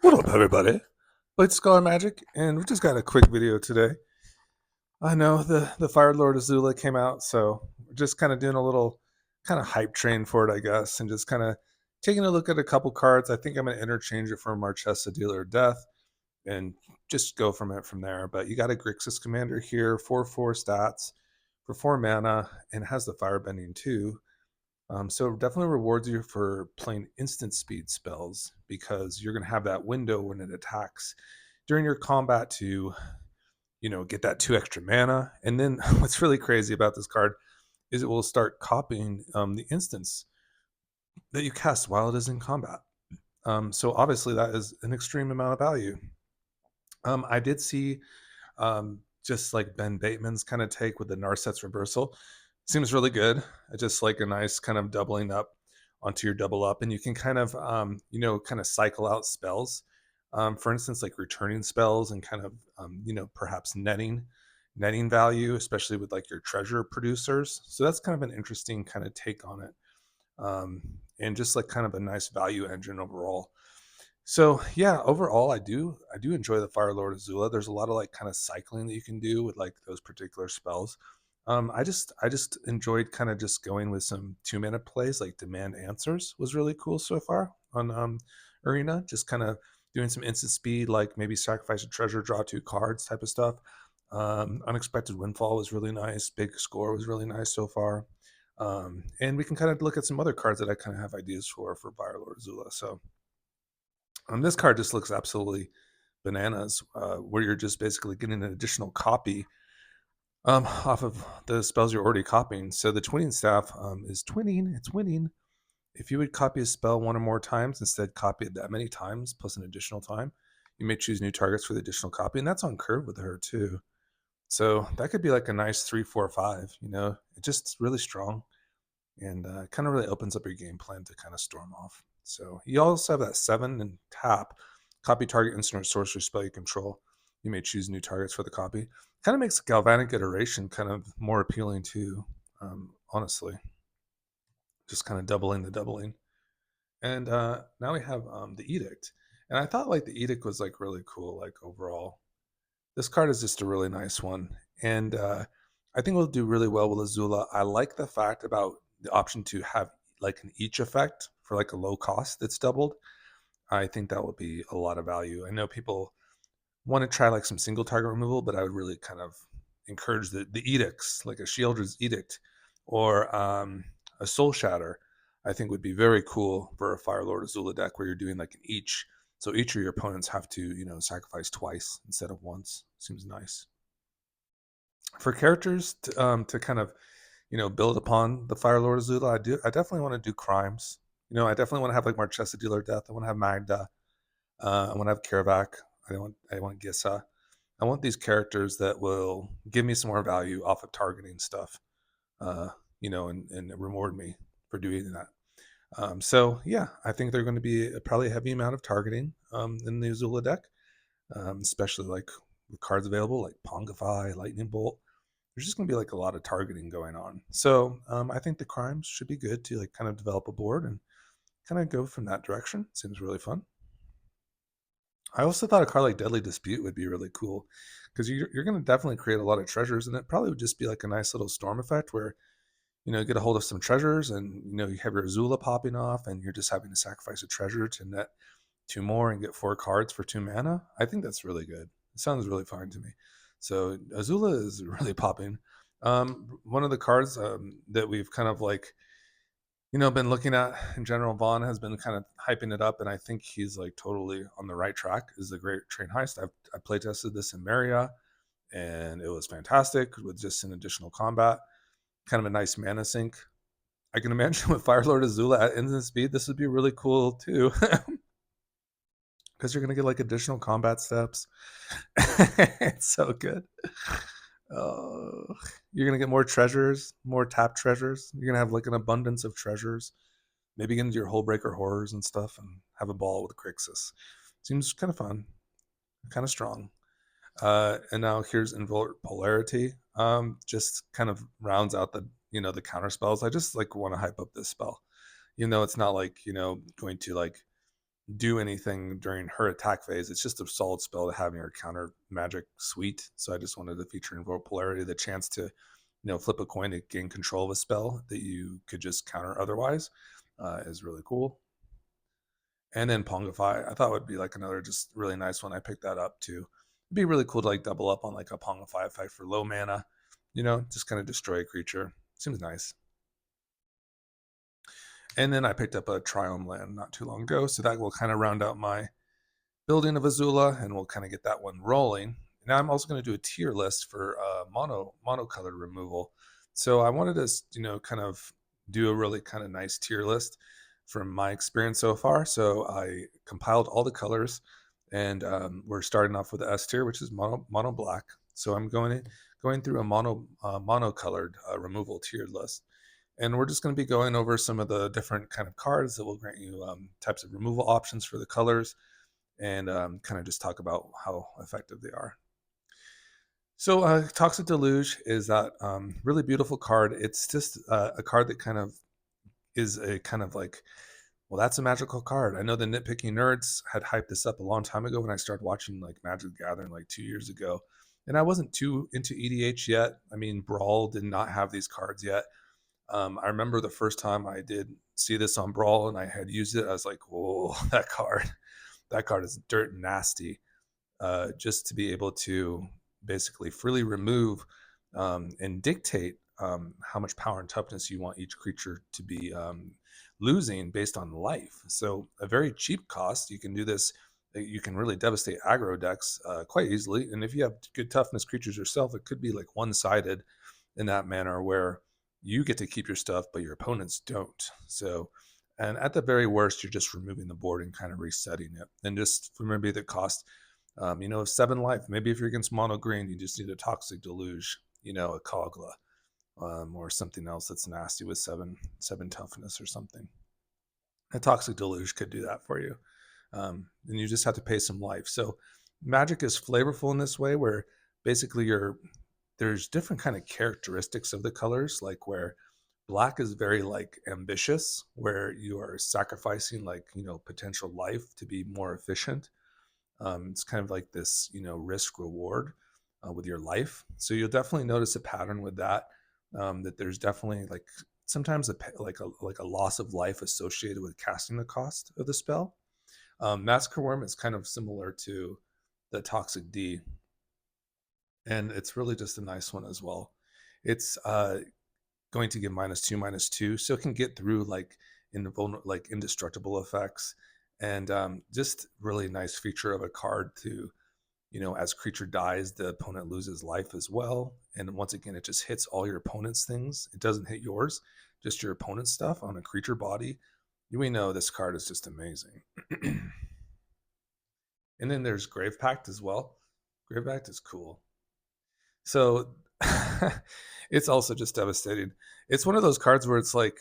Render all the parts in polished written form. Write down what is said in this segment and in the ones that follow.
What up, everybody? Blade Scholar Magic, and we just got a quick video today. I know the Fire Lord Azula came out, so we're just kind of doing a little kind of hype train for it, I guess, and just kind of taking a look at a couple cards. I think I'm going to interchange it for Marchesa, Dealer of Death, and just go from it from there. But you got a Grixis Commander here, 4/4 stats for 4 mana, and has the Firebending too. So it definitely rewards you for playing instant speed spells because you're going to have that window when it attacks during your combat to, get that 2 extra mana. And then what's really crazy about this card is it will start copying the instants that you cast while it is in combat. So obviously that is an extreme amount of value. I did see just like Ben Bateman's kind of take with the Narset's reversal. Seems really good. It's just like a nice kind of doubling up onto your double up, and you can kind of kind of cycle out spells. For instance, like returning spells and kind of perhaps netting value, especially with like your treasure producers. So that's kind of an interesting kind of take on it, and just like kind of a nice value engine overall. So yeah, overall, I do enjoy the Fire Lord Azula. There's a lot of like kind of cycling that you can do with like those particular spells. I just enjoyed kind of just going with some 2 mana plays like Demand Answers was really cool so far on Arena. Just kind of doing some instant speed, like maybe sacrifice a treasure, draw 2 cards type of stuff. Unexpected Windfall was really nice. Big Score was really nice so far. And we can kind of look at some other cards that I kind of have ideas for Fire Lord Azula. So this card just looks absolutely bananas, where you're just basically getting an additional copy off of the spells you're already copying. So the twinning staff is twinning, it's winning. If you would copy a spell 1 or more times, instead copy it that many times plus an additional time, you may choose new targets for the additional copy, and that's on curve with her too. So that could be like a nice 3, 4, 5. It's just really strong, and kind of really opens up your game plan to kind of storm off. So you also have that 7 and tap, copy target instant or sorcery spell you control. You may choose new targets for the copy. Kind of makes Galvanic Iteration kind of more appealing too, honestly. Just kind of doubling the doubling. And now we have the Edict. And I thought like the Edict was like really cool, like overall. This card is just a really nice one. And I think we'll do really well with Azula. I like the fact about the option to have like an each effect for like a low cost that's doubled. I think that would be a lot of value. I know people want to try like some single target removal, but I would really kind of encourage the edicts, like a Shieldred's Edict or a Soul Shatter. I think would be very cool for a Fire Lord Azula deck where you're doing like an each. So each of your opponents have to, sacrifice twice instead of once. Seems nice. For characters to kind of, build upon the Fire Lord Azula, I definitely want to do crimes. I definitely want to have like Marchesa, Dealer of Death. I want to have Magda. I want to have Karavak. I want Gissa. I want these characters that will give me some more value off of targeting stuff, and reward me for doing that. So yeah, I think they're going to be probably a heavy amount of targeting in the Azula deck, especially like with cards available like Pongify, Lightning Bolt. There's just going to be like a lot of targeting going on. So I think the crimes should be good to like kind of develop a board and kind of go from that direction. Seems really fun. I also thought a card like Deadly Dispute would be really cool because you're going to definitely create a lot of treasures, and it probably would just be like a nice little storm effect where you get a hold of some treasures, and you have your Azula popping off, and you're just having to sacrifice a treasure to net 2 more and get 4 cards for 2 mana. I think that's really good. It sounds really fine to me. So Azula is really popping. One of the cards that we've kind of like been looking at in general, Vaughn has been kind of hyping it up, and I think he's like totally on the right track. Is the Great Train Heist. I play tested this in Maria, and it was fantastic with just an additional combat, kind of a nice mana sink. I can imagine with Fire Lord Azula at instant speed, this would be really cool too, because you're gonna get like additional combat steps. It's so good. Oh, you're gonna get more treasures, more tap treasures. You're gonna have like an abundance of treasures. Maybe get into your Hullbreaker horrors and stuff and have a ball with Crixus. Seems kind of fun, kind of strong. And now here's Invert Polarity. Just kind of rounds out the counter spells. I just like want to hype up this spell. It's not like, going to like do anything during her attack phase. It's just a solid spell to have in your counter magic suite. So I just wanted to feature Invoke Polarity, the chance to, flip a coin to gain control of a spell that you could just counter otherwise, is really cool. And then Pongify, I thought would be like another just really nice one. I picked that up too. It'd be really cool to like double up on like a Pongify effect for low mana, just kind of destroy a creature. Seems nice. And then I picked up a Triome land not too long ago, so that will kind of round out my building of Azula, and we'll kind of get that one rolling. Now I'm also going to do a tier list for monocolored removal. So I wanted to, kind of do a really kind of nice tier list from my experience so far. So I compiled all the colors, and we're starting off with the S tier, which is mono black. So I'm going through a monocolored removal tiered list. And we're just going to be going over some of the different kind of cards that will grant you types of removal options for the colors, and kind of just talk about how effective they are. So Toxic Deluge is that really beautiful card. It's just a card that kind of is a kind of like, well, that's a magical card. I know the nitpicking nerds had hyped this up a long time ago when I started watching like Magic the Gathering like 2 years ago. And I wasn't too into EDH yet. I mean, Brawl did not have these cards yet. I remember the first time I did see this on Brawl and I had used it, I was like, whoa, that card is dirt nasty. Just to be able to basically freely remove and dictate how much power and toughness you want each creature to be losing based on life. So a very cheap cost, you can do this. You can really devastate aggro decks quite easily. And if you have good toughness creatures yourself, it could be like one-sided in that manner where you get to keep your stuff, but your opponents don't. So, and at the very worst, you're just removing the board and kind of resetting it. And just remember the cost, 7 life. Maybe if you're against mono green, you just need a Toxic Deluge, a Kogla, or something else that's nasty with seven toughness or something. A Toxic Deluge could do that for you. And you just have to pay some life. So Magic is flavorful in this way, where basically there's different kind of characteristics of the colors, like where black is very like ambitious, where you are sacrificing like potential life to be more efficient. It's kind of like this risk reward with your life. So you'll definitely notice a pattern with that. That there's definitely like sometimes like a loss of life associated with casting the cost of the spell. Massacre Worm is kind of similar to the Toxic D, and it's really just a nice one as well. It's going to give -2/-2, so it can get through like indestructible effects, and just really nice feature of a card to, as creature dies, the opponent loses life as well. And once again, it just hits all your opponent's things. It doesn't hit yours, just your opponent's stuff on a creature body. We know this card is just amazing. And then there's Grave Pact as well. Grave Pact is cool. So it's also just devastating. It's one of those cards where it's like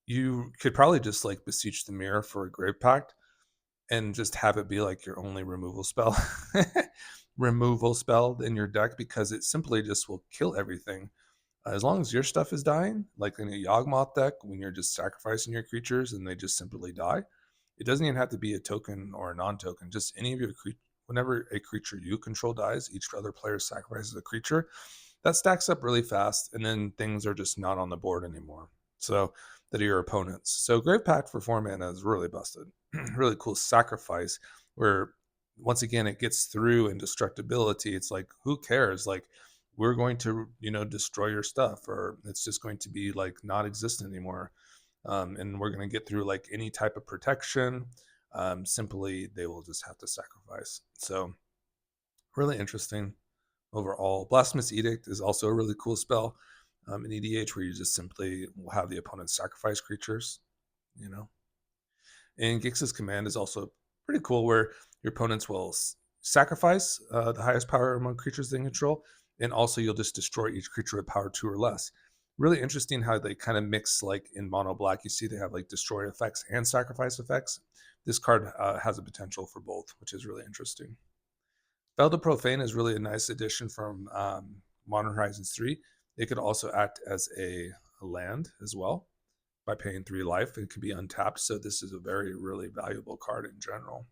you could probably just like beseech the mirror for a Grave Pact and just have it be like your only removal spell in your deck, because it simply just will kill everything. As long as your stuff is dying, like in a Yawgmoth deck, when you're just sacrificing your creatures and they just simply die, it doesn't even have to be a token or a non-token. Just any of your whenever a creature you control dies, each other player sacrifices a creature. That stacks up really fast, and then things are just not on the board anymore. So that are your opponents. So Grave Pact for 4 mana is really busted. Really cool sacrifice where once again it gets through indestructibility. It's like, who cares? Like, we're going to destroy your stuff, or it's just going to be like not existent anymore. And we're going to get through like any type of protection. Simply they will just have to sacrifice. So really interesting overall. Blasphemous Edict is also a really cool spell in EDH, where you just simply will have the opponent sacrifice creatures. And Gix's Command is also pretty cool, where your opponents will sacrifice the highest power among creatures they control, and also you'll just destroy each creature with power 2 or less. Really interesting how they kind of mix, like in mono black, you see they have like destroy effects and sacrifice effects. This card has a potential for both, which is really interesting. Felda Profane is really a nice addition from Modern Horizons 3. It could also act as a land as well. by paying 3 life. It can be untapped, so this is a very, really valuable card in general.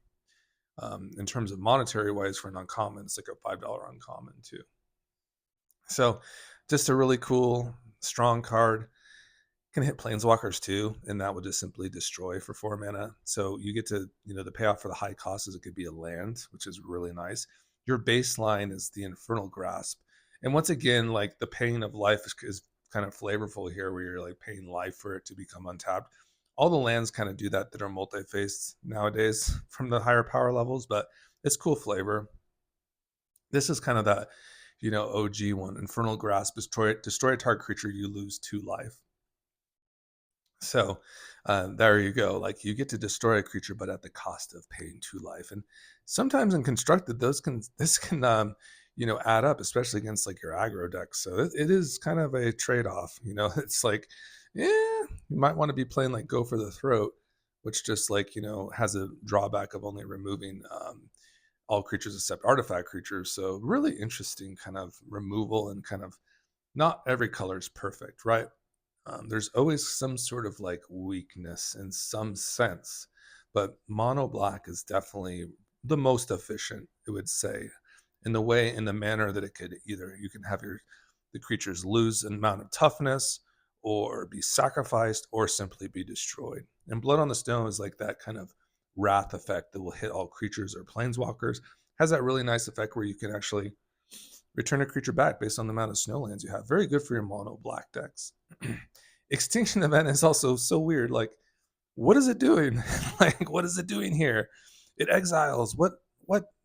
In terms of monetary wise for an uncommon, it's like a $5 uncommon too. So just a really cool, strong card. Can hit planeswalkers too, and that would just simply destroy for 4 mana. So you get to, the payoff for the high cost is it could be a land, which is really nice. Your baseline is the Infernal Grasp. And once again, like the pain of life is kind of flavorful here, where you're like paying life for it to become untapped. All the lands kind of do that are multi-faced nowadays from the higher power levels, but it's cool flavor. This is kind of that, OG one. Infernal Grasp, destroy a target creature, you lose 2 life. So there you go. Like you get to destroy a creature, but at the cost of paying 2 life. And sometimes in constructed, this can add up, especially against like your aggro deck. So it is kind of a trade off. It's like, yeah, you might want to be playing like Go for the Throat, which just like has a drawback of only removing all creatures except artifact creatures. So really interesting kind of removal, and kind of not every color is perfect, right? There's always some sort of like weakness in some sense, but mono black is definitely the most efficient, it would say, in the manner that it could either, you can have the creatures lose an amount of toughness, or be sacrificed, or simply be destroyed. And Blood on the Stone is like that kind of wrath effect that will hit all creatures or planeswalkers. Has that really nice effect where you can actually return a creature back based on the amount of snowlands you have. Very good for your mono black decks. Extinction Event is also so weird. Like, what is it doing? Like, what is it doing here? It exiles. What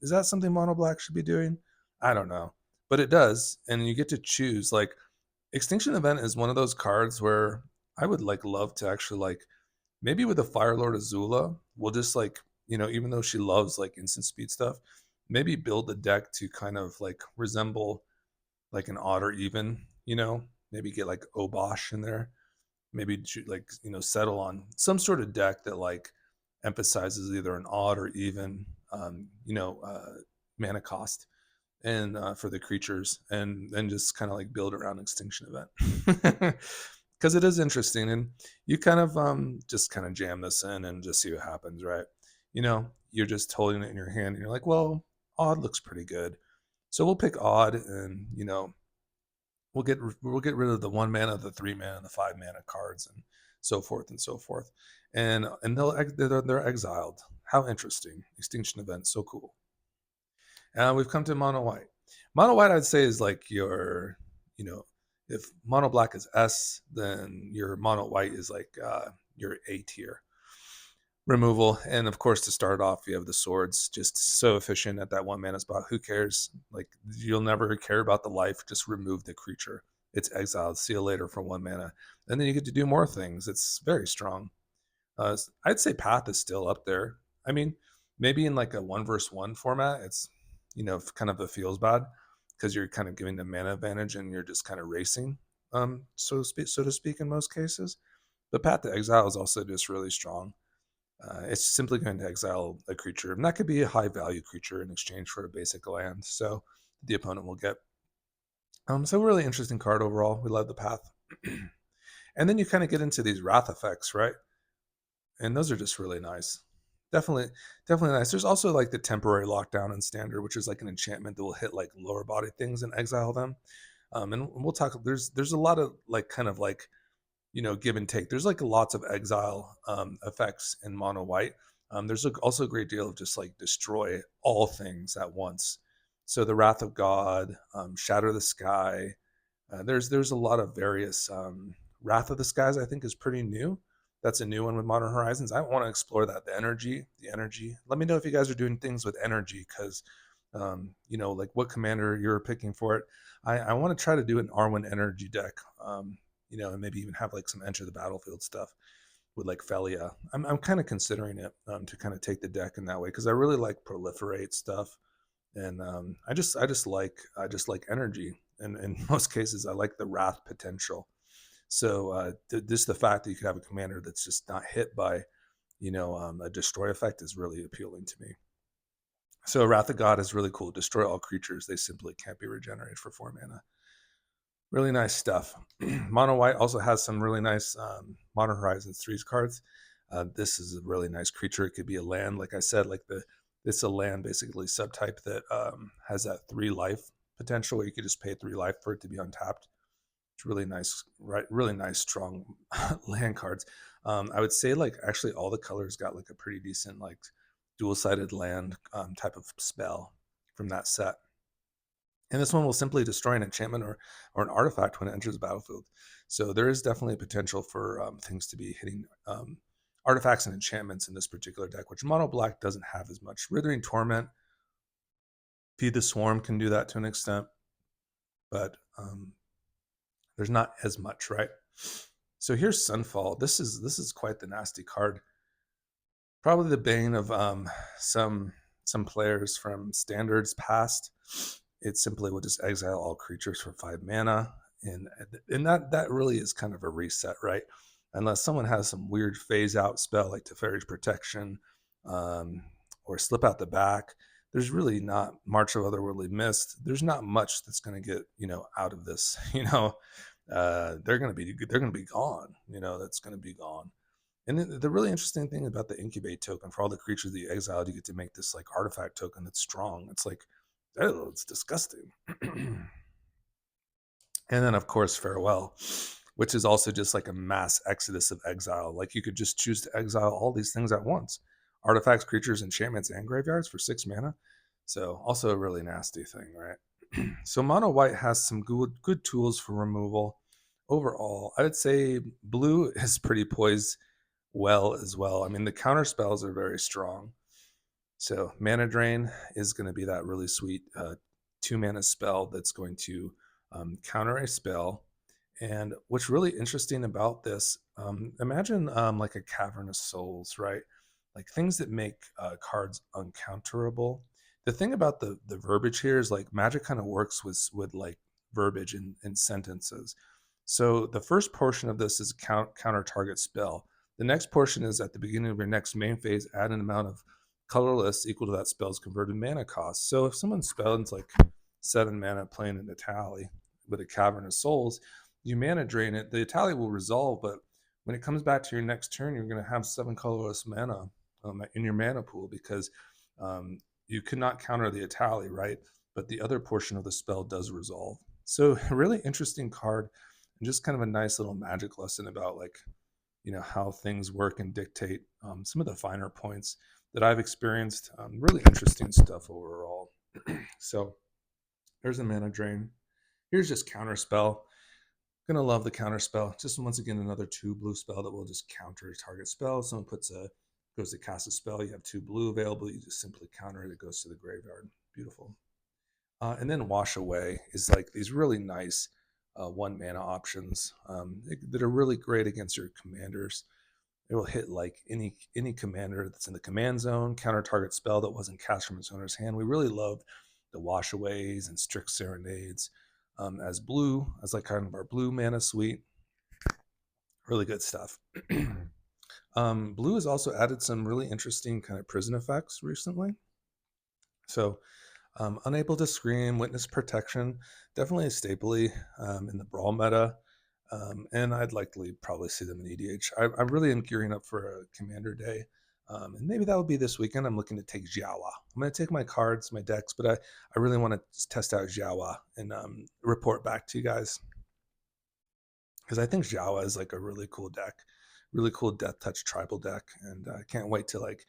is that something mono black should be doing? I don't know. But it does, and you get to choose. Like, Extinction Event is one of those cards where I would like love to actually like, maybe with the Fire Lord Azula, we'll just like, even though she loves like instant speed stuff, maybe build the deck to kind of like resemble like an odd or even, maybe get like Obosh in there, maybe like, settle on some sort of deck that like emphasizes either an odd or even, mana cost, and for the creatures, and then just kind of like build around Extinction Event. Because it is interesting, and you kind of just kind of jam this in and just see what happens, right? You're just holding it in your hand and you're like, well, odd looks pretty good, so we'll pick odd, and we'll get rid of the 1 mana, the 3 mana, the 5 mana cards, and so forth and so forth, and they're exiled. How interesting! Extinction Event, so cool. We've come to mono white. Mono white, I'd say, is like your, if mono black is S, then your mono white is like your A tier removal. And of course, to start off, you have the swords, just so efficient at that 1 mana spot. Who cares? Like, you'll never care about the life. Just remove the creature. It's exiled. See you later for 1 mana. And then you get to do more things. It's very strong. I'd say Path is still up there. I mean, maybe in like a 1v1 format, it's, kind of, it feels bad because you're kind of giving the mana advantage and you're just kind of racing, so to speak, in most cases. But Path to Exile is also just really strong. It's simply going to exile a creature, and that could be a high value creature in exchange for a basic land, so the opponent will get. So really interesting card overall. We love the Path. And then you kind of get into these wrath effects, right? And those are just really nice. Definitely nice. There's also like the temporary lockdown in standard, which is like an enchantment that will hit like lower body things and exile them. And we'll talk. There's a lot of like kind of like, give and take. There's like lots of exile effects in mono white. There's also a great deal of just like destroy all things at once. So the Wrath of God, Shatter the Sky. There's a lot of various Wrath of the Skies. I think is pretty new. That's a new one with Modern Horizons. I want to explore that. The energy. Let me know if you guys are doing things with energy, because like what commander you're picking for it. I want to try to do an Arwen energy deck. And maybe even have like some enter the battlefield stuff with like Felia. I'm kind of considering it to kind of take the deck in that way, because I really like proliferate stuff, and I just like energy, and in most cases I like the wrath potential. So just the fact that you could have a commander that's just not hit by a destroy effect is really appealing to me. So Wrath of God is really cool. Destroy all creatures. They simply can't be regenerated for 4 mana. Really nice stuff. Mono White also has some really nice Modern Horizons 3's cards. This is a really nice creature. It could be a land, like I said, it's a land basically subtype that has that 3 life potential where you could just pay 3 life for it to be untapped. It's really nice, right? Really nice, strong land cards. I would say like actually all the colors got like a pretty decent like dual-sided land type of spell from that set. And this one will simply destroy an enchantment or an artifact when it enters the battlefield. So there is definitely a potential for things to be hitting artifacts and enchantments in this particular deck, which mono black doesn't have as much. Withering Torment, Feed the Swarm can do that to an extent, but there's not as much, right? So here's Sunfall. This is quite the nasty card. Probably the bane of some players from standards past. It simply will just exile all creatures for 5 mana, and that really is kind of a reset, right? Unless someone has some weird phase out spell like Teferi's Protection, um, or Slip Out the Back. There's really not March of Otherworldly Mist. There's not much that's going to get out of this. They're going to be gone. That's going to be gone. And the really interesting thing about the incubate token for all the creatures that you exiled, you get to make this like artifact token that's strong. It's like, oh, it's disgusting. And then of course Farewell, which is also just like a mass exodus of exile. Like you could just choose to exile all these things at once: artifacts, creatures, enchantments, and graveyards for 6 mana. So also a really nasty thing, right? So mono white has some good tools for removal. Overall, I would say blue is pretty poised well as well. I mean, the counter spells are very strong. So Mana Drain is going to be that really sweet 2 mana spell that's going to counter a spell. And what's really interesting about this, imagine like a Cavern of Souls, right? Like things that make cards uncounterable. The thing about the verbiage here is like Magic kind of works with like verbiage in sentences. So the first portion of this is counter target spell. The next portion is at the beginning of your next main phase, add an amount of colorless equal to that spell's converted mana cost. So if someone spends like 7 mana playing an Etali with a Cavern of Souls, you mana drain it, the Etali will resolve, but when it comes back to your next turn, you're going to have 7 colorless mana in your mana pool because you cannot counter the Etali, right? But the other portion of the spell does resolve. So a really interesting card, and just kind of a nice little magic lesson about like how things work and dictate some of the finer points that I've experienced. Really interesting stuff overall. So there's a mana drain. Here's just counter spell. Gonna love the counter spell. Just once again another 2 blue spell that will just counter a target spell. Someone goes to cast a spell. You have 2 blue available. You just simply counter it. It goes to the graveyard. Beautiful. And then Wash Away is like these really nice 1 mana options that are really great against your commanders. It will hit like any commander that's in the command zone, counter target spell that wasn't cast from its owner's hand. We really love the washaways and strict serenades as blue, as like kind of our blue mana suite. Really good stuff. Blue has also added some really interesting kind of prison effects recently. So Unable to Scream, Witness Protection, definitely a staple in the Brawl meta. And I'd likely probably see them in EDH. I really am gearing up for a Commander Day. And maybe that will be this weekend. I'm looking to take Jiawa. I'm going to take my cards, my decks, but I really want to test out Jiawa and report back to you guys. Because I think Jiawa is like a really cool deck, really cool Death Touch tribal deck. And I can't wait to like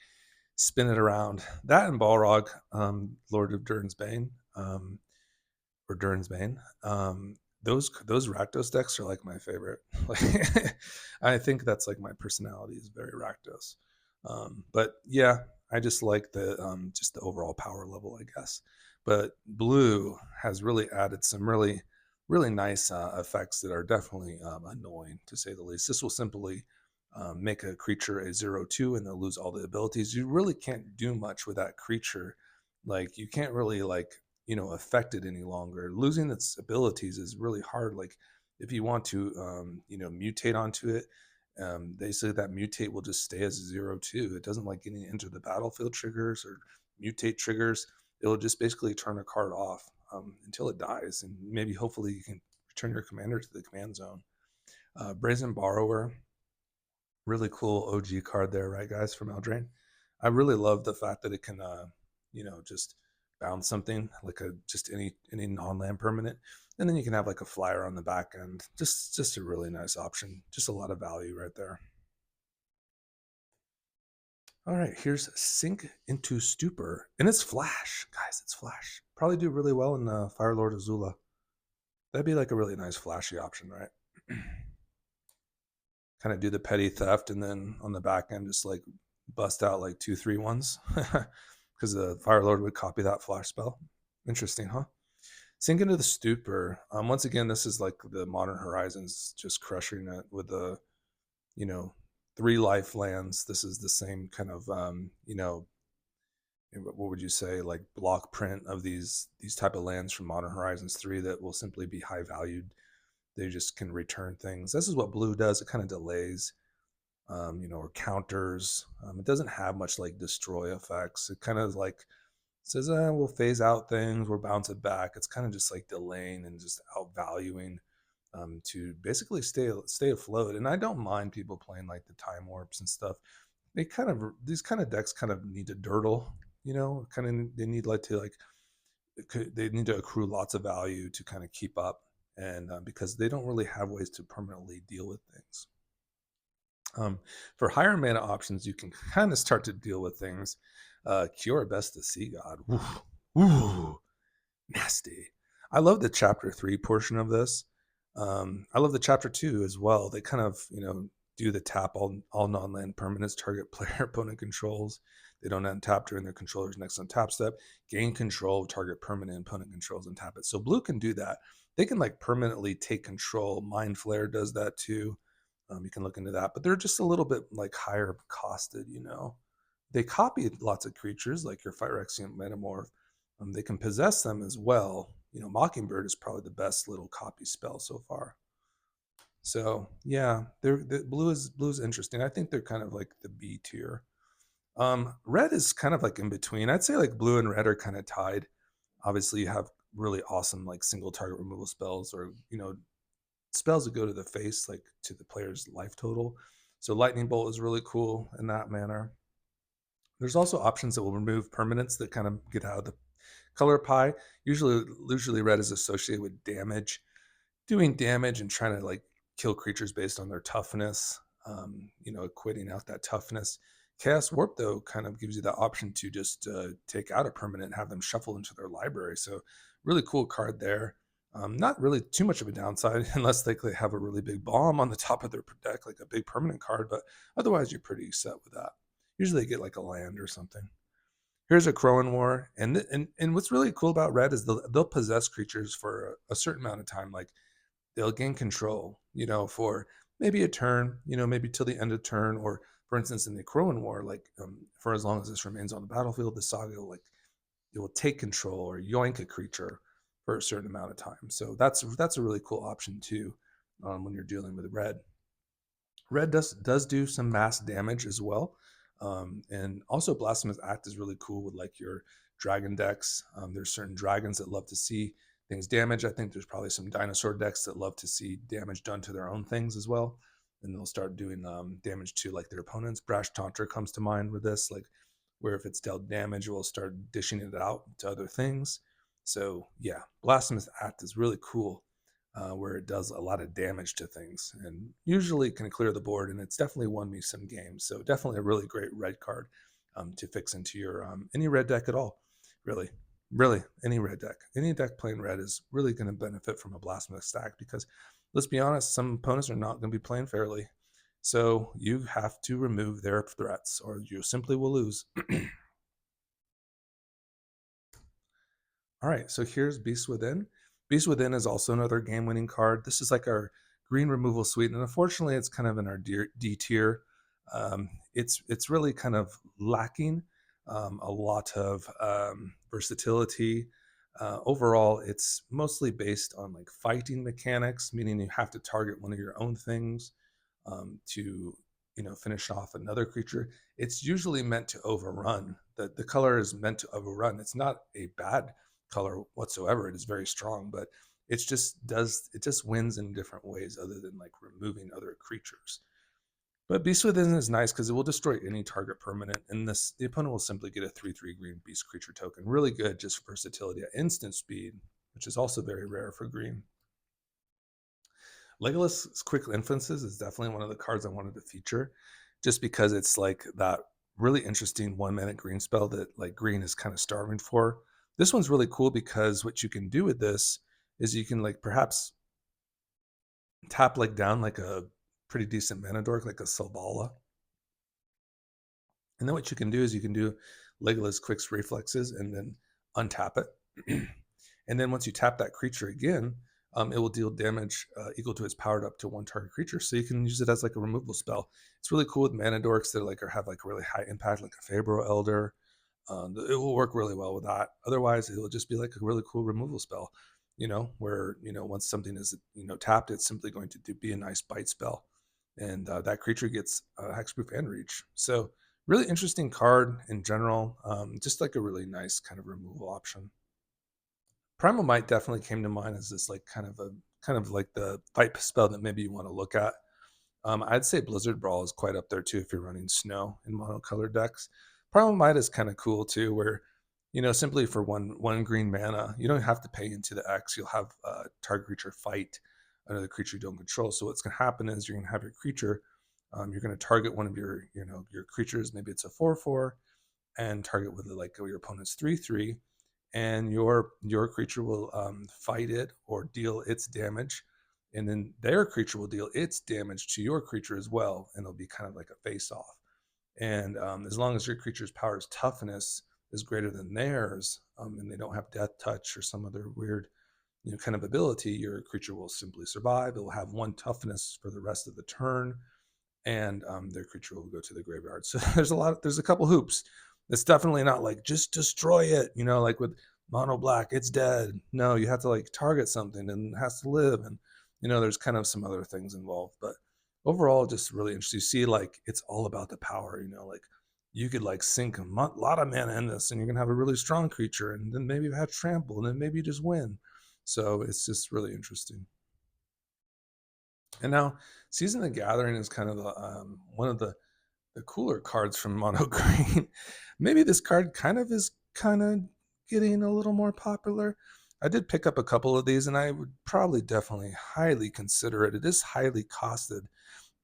spin it around. That and Balrog, Lord of Durin's Bane, or Durin's Bane. Those Rakdos decks are like my favorite. Like, I think that's like my personality is very Rakdos. But yeah, I just like just the overall power level, I guess. But blue has really added some really nice effects that are definitely annoying to say the least. This will simply make a creature a 0/2 and they'll lose all the abilities. You really can't do much with that creature. Like you can't really like affect it any longer. Losing its abilities is really hard. Like if you want to mutate onto it, they say that mutate will just stay as a 0/2. It doesn't like getting into the battlefield triggers or mutate triggers. It'll just basically turn a card off until it dies, and maybe hopefully you can return your commander to the command zone. Brazen Borrower, really cool OG card there, right, guys, from Eldraine. I really love the fact that it can, just bounce something like just any non-land permanent, and then you can have like a flyer on the back end. Just a really nice option. Just a lot of value right there. All right, here's Sink into Stupor, and it's Flash, guys. It's Flash. Probably do really well in Fire Lord Azula. That'd be like a really nice flashy option, right? Kind of do the petty theft, and then on the back end, just like bust out like 2/3 because the Fire Lord would copy that flash spell. Interesting, huh? Sink into the Stupor. Once again, this is like the Modern Horizons, just crushing it with the, 3 life lands. This is the same kind of, what would you say, like block print of these type of lands from Modern Horizons 3 that will simply be high valued. They just can return things. This is what blue does. It kind of delays, or counters. It doesn't have much like destroy effects. It kind of like says, we'll phase out things, we'll bounce it back. It's kind of just like delaying and just outvaluing, to basically stay afloat. And I don't mind people playing like the time warps and stuff. These kind of decks kind of need to dirtle, kind of they need like to like they need to accrue lots of value to kind of keep up, and because they don't really have ways to permanently deal with things. For higher mana options, you can kind of start to deal with things. Cure Best to See God. Ooh, nasty. I love the chapter 3 portion of this. I love the chapter 2 as well. They kind of, do the tap all non-land permanents target player opponent controls. They don't untap during their controller's next untap step. Gain control of target permanent opponent controls and tap it. So blue can do that. They can like permanently take control. Mind Flare does that too. You can look into that, but they're just a little bit like higher costed. They copy lots of creatures like your Phyrexian Metamorph. They can possess them as well. Mockingbird is probably the best little copy spell so far. So yeah, the blue's interesting. I think they're kind of like the B tier. Red is kind of like in between. I'd say like blue and red are kind of tied. Obviously, you have really awesome like single target removal spells, or spells that go to the face, like to the player's life total. So lightning bolt is really cool in that manner. There's also options that will remove permanents that kind of get out of the color pie. Usually red is associated with damage, doing damage and trying to like kill creatures based on their toughness, equating out that toughness. Chaos Warp, though, kind of gives you the option to just take out a permanent and have them shuffle into their library. So really cool card there. Not really too much of a downside unless they have a really big bomb on the top of their deck, like a big permanent card, but otherwise you're pretty set with that. Usually they get like a land or something. Here's a Crowan War, and what's really cool about red is they'll possess creatures for a certain amount of time. Like they'll gain control, for maybe a turn, maybe till the end of turn, or for instance in the Crowan War, like for as long as this remains on the battlefield, the saga will it will take control or yoink a creature for a certain amount of time. So that's a really cool option too, when you're dealing with red. Red does do some mass damage as well. And also Blasphemous Act is really cool with like your dragon decks. There's certain dragons that love to see things damage. I think there's probably some dinosaur decks that love to see damage done to their own things as well. And they'll start doing damage to like their opponents. Brash Taunter comes to mind with this, like where if it's dealt damage, it will start dishing it out to other things. So yeah, Blasphemous Act is really cool. Where it does a lot of damage to things and usually can clear the board. And it's definitely won me some games. So definitely a really great red card to fix into your any red deck at all. Really, any red deck. Any deck playing red is really going to benefit from a Blasphemous stack because let's be honest, some opponents are not going to be playing fairly. So you have to remove their threats or you simply will lose. All right, so here's Beast Within. Beast Within is also another game-winning card. This is like our green removal suite, and unfortunately, it's kind of in our D tier. It's really kind of lacking a lot of versatility. Overall, it's mostly based on like fighting mechanics, meaning you have to target one of your own things to finish off another creature. It's usually meant to overrun. The color is meant to overrun. It's not a bad color whatsoever. It is very strong, but it just wins in different ways other than like removing other creatures. But Beast Within is nice because it will destroy any target permanent, and the opponent will simply get a 3/3 green beast creature token. Really good, just versatility at instant speed, which is also very rare for green. Legolas' Quick Inferences is definitely one of the cards I wanted to feature, just because it's like that really interesting 1 mana green spell that like green is kind of starving for. This one's really cool because what you can do with this is you can like perhaps tap like down like a pretty decent mana dork like a Selvala. And then what you can do is you can do Legolas Quick's Reflexes and then untap it. And then once you tap that creature again, it will deal damage equal to its powered up to one target creature. So you can use it as like a removal spell. It's really cool with mana dorks that like have like really high impact, like a Fabro Elder. It will work really well with that. Otherwise, it will just be like a really cool removal spell, where once something is tapped, it's simply going to be a nice bite spell, and that creature gets hexproof and reach. So really interesting card in general. Just like a really nice kind of removal option. Primal Might definitely came to mind as this like kind of like the fight spell that maybe you want to look at. I'd say Blizzard Brawl is quite up there too if you're running snow in monocolored decks. Primal Might is kind of cool too, where simply for one green mana, you don't have to pay into the X. You'll have target creature fight another creature you don't control. So what's going to happen is you're going to have your creature. You're going to target one of your creatures. Maybe it's a 4/4, and target with like your opponent's 3/3, and your creature will fight it or deal its damage, and then their creature will deal its damage to your creature as well, and it'll be kind of like a face off. And as long as your creature's power's toughness is greater than theirs, and they don't have death touch or some other weird kind of ability, your creature will simply survive. It will have 1 toughness for the rest of the turn, and their creature will go to the graveyard. So there's a couple hoops. It's definitely not like just destroy it, like with mono black, it's dead. No, you have to like target something and it has to live, and there's kind of some other things involved. But overall, just really interesting. You see, like it's all about the power. Like you could like sink a lot of mana in this, and you're gonna have a really strong creature, and then maybe you have trample, and then maybe you just win. So it's just really interesting. And now, Season of the Gathering is kind of one of the cooler cards from Mono Green. Maybe this card is kind of getting a little more popular. I did pick up a couple of these, and I would probably definitely highly consider it. It is highly costed,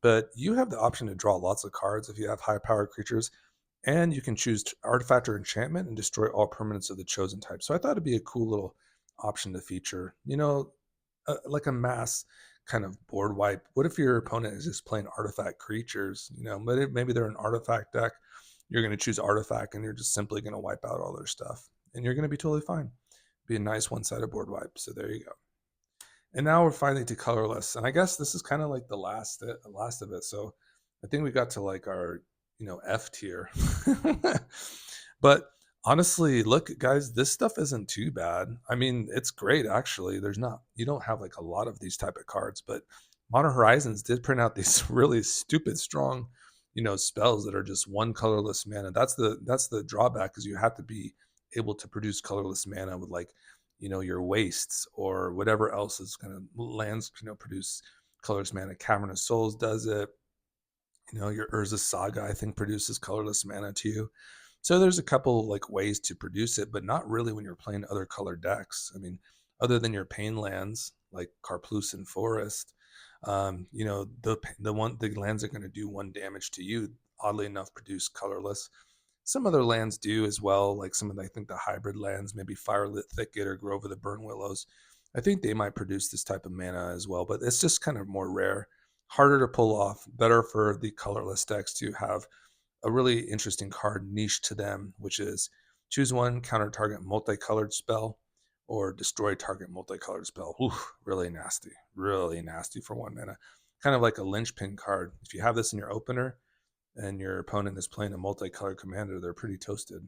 but you have the option to draw lots of cards if you have high power creatures, and you can choose artifact or enchantment and destroy all permanents of the chosen type. So I thought it'd be a cool little option to feature. Like a mass kind of board wipe. What if your opponent is just playing artifact creatures? But maybe they're an artifact deck. You're going to choose artifact, and you're just simply going to wipe out all their stuff, and you're going to be totally fine. Be a nice one-sided board wipe. So there you go. And now we're finally to colorless, and I guess this is kind of like the last of it. So I think we got to like our F tier. But honestly, look, guys, this stuff isn't too bad. I mean, it's great actually. You don't have like a lot of these type of cards, but Modern Horizons did print out these really stupid strong, spells that are just 1 colorless mana. That's the drawback, is you have to be able to produce colorless mana with like, your wastes or whatever else is going to lands, produce colorless mana. Cavern of Souls does it. Your Urza Saga, I think, produces colorless mana to you. So there's a couple like ways to produce it, but not really when you're playing other colored decks. I mean, other than your pain lands like Karplusan Forest, the lands are going to do 1 damage to you. Oddly enough, produce colorless. Some other lands do as well, like some of I think the hybrid lands, maybe Firelit Thicket or Grove of the Burn Willows. I think they might produce this type of mana as well, but it's just kind of more rare, harder to pull off. Better for the colorless decks to have a really interesting card niche to them, which is choose 1 counter target multicolored spell or destroy target multicolored spell. Oof, really nasty for 1 mana. Kind of like a linchpin card. If you have this in your opener and your opponent is playing a multicolored commander, they're pretty toasted.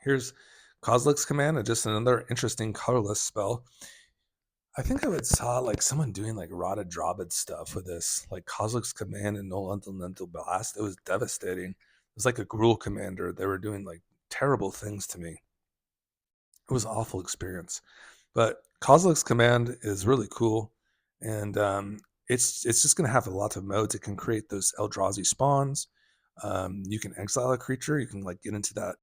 Here's Kozilek's Command, just another interesting colorless spell. I think I would saw like someone doing like Rada Drabid stuff with this, like Kozilek's Command and Null Elemental Blast. It was devastating. It was like a Gruul commander. They were doing like terrible things to me. It was an awful experience. But Kozilek's command is really cool, and it's just going to have a lot of modes. It can create those Eldrazi spawns. You can exile a creature. You can like get into that